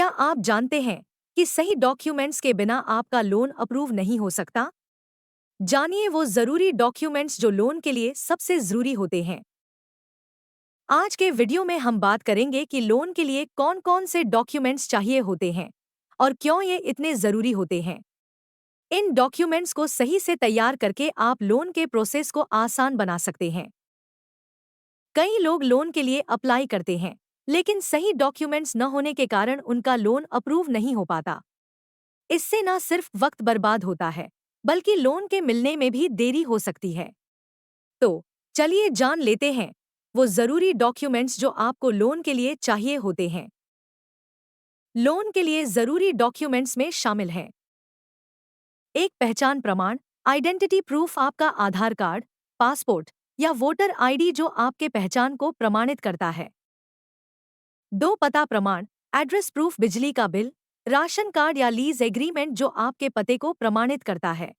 क्या आप जानते हैं कि सही डॉक्यूमेंट्स के बिना आपका लोन अप्रूव नहीं हो सकता? जानिए वो जरूरी डॉक्यूमेंट्स जो लोन के लिए सबसे जरूरी होते हैं। आज के वीडियो में हम बात करेंगे कि लोन के लिए कौन-कौन से डॉक्यूमेंट्स चाहिए होते हैं और क्यों ये इतने जरूरी होते हैं। इन डॉक्यूमेंट्स को सही से तैयार करके आप लोन के प्रोसेस को आसान बना सकते हैं। कई लोग लोन के लिए अप्लाई करते हैं, लेकिन सही डॉक्यूमेंट्स न होने के कारण उनका लोन अप्रूव नहीं हो पाता। इससे न सिर्फ वक्त बर्बाद होता है, बल्कि लोन के मिलने में भी देरी हो सकती है। तो चलिए जान लेते हैं वो जरूरी डॉक्यूमेंट्स जो आपको लोन के लिए चाहिए होते हैं। लोन के लिए जरूरी डॉक्यूमेंट्स में शामिल हैं: एक पहचान प्रमाण, आइडेंटिटी प्रूफ, आपका आधार कार्ड, पासपोर्ट या वोटर आईडी जो आपके पहचान को प्रमाणित करता है। दो पता प्रमाण, एड्रेस प्रूफ, बिजली का बिल, राशन कार्ड या लीज एग्रीमेंट जो आपके पते को प्रमाणित करता है।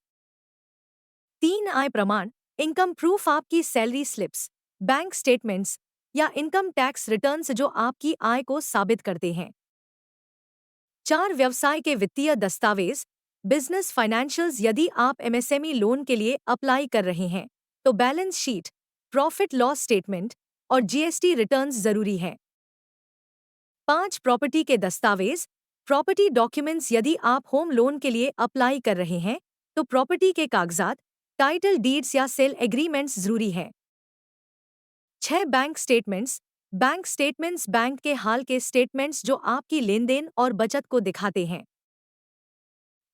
तीन आय प्रमाण, इनकम प्रूफ, आपकी सैलरी स्लिप्स, बैंक स्टेटमेंट्स या इनकम टैक्स रिटर्न्स जो आपकी आय को साबित करते हैं। चार व्यवसाय के वित्तीय दस्तावेज, बिजनेस फाइनेंशियल्स, यदि आप एमएसएमई लोन के लिए अप्लाई कर रहे हैं तो balance sheet, profit loss statement और जीएसटी रिटर्न्स जरूरी है। पांच प्रॉपर्टी के दस्तावेज, प्रॉपर्टी डॉक्यूमेंट्स, यदि आप होम लोन के लिए अप्लाई कर रहे हैं तो प्रॉपर्टी के कागजात, टाइटल डीड्स या सेल एग्रीमेंट्स जरूरी है। छह बैंक स्टेटमेंट्स, बैंक के हाल के स्टेटमेंट्स जो आपकी लेनदेन और बचत को दिखाते हैं।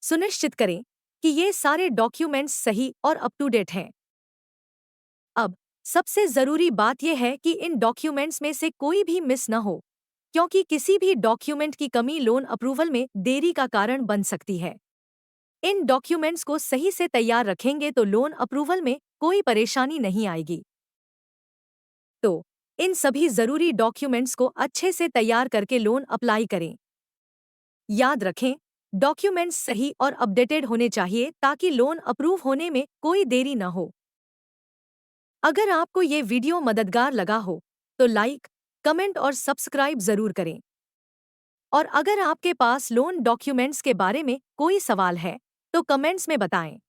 सुनिश्चित करें कि ये सारे डॉक्यूमेंट्स सही और अप टू डेट हैं। अब सबसे जरूरी बात यह है कि इन डॉक्यूमेंट्स में से कोई भी मिस न हो, क्योंकि किसी भी डॉक्यूमेंट की कमी लोन अप्रूवल में देरी का कारण बन सकती है। इन डॉक्यूमेंट्स को सही से तैयार रखेंगे तो लोन अप्रूवल में कोई परेशानी नहीं आएगी। तो इन सभी जरूरी डॉक्यूमेंट्स को अच्छे से तैयार करके लोन अप्लाई करें। याद रखें, डॉक्यूमेंट्स सही और अपडेटेड होने चाहिए ताकि लोन अप्रूव होने में कोई देरी न हो। अगर आपको ये वीडियो मददगार लगा हो तो लाइक, कमेंट और सब्सक्राइब जरूर करें। और अगर आपके पास लोन डॉक्यूमेंट्स के बारे में कोई सवाल है तो कमेंट्स में बताएं।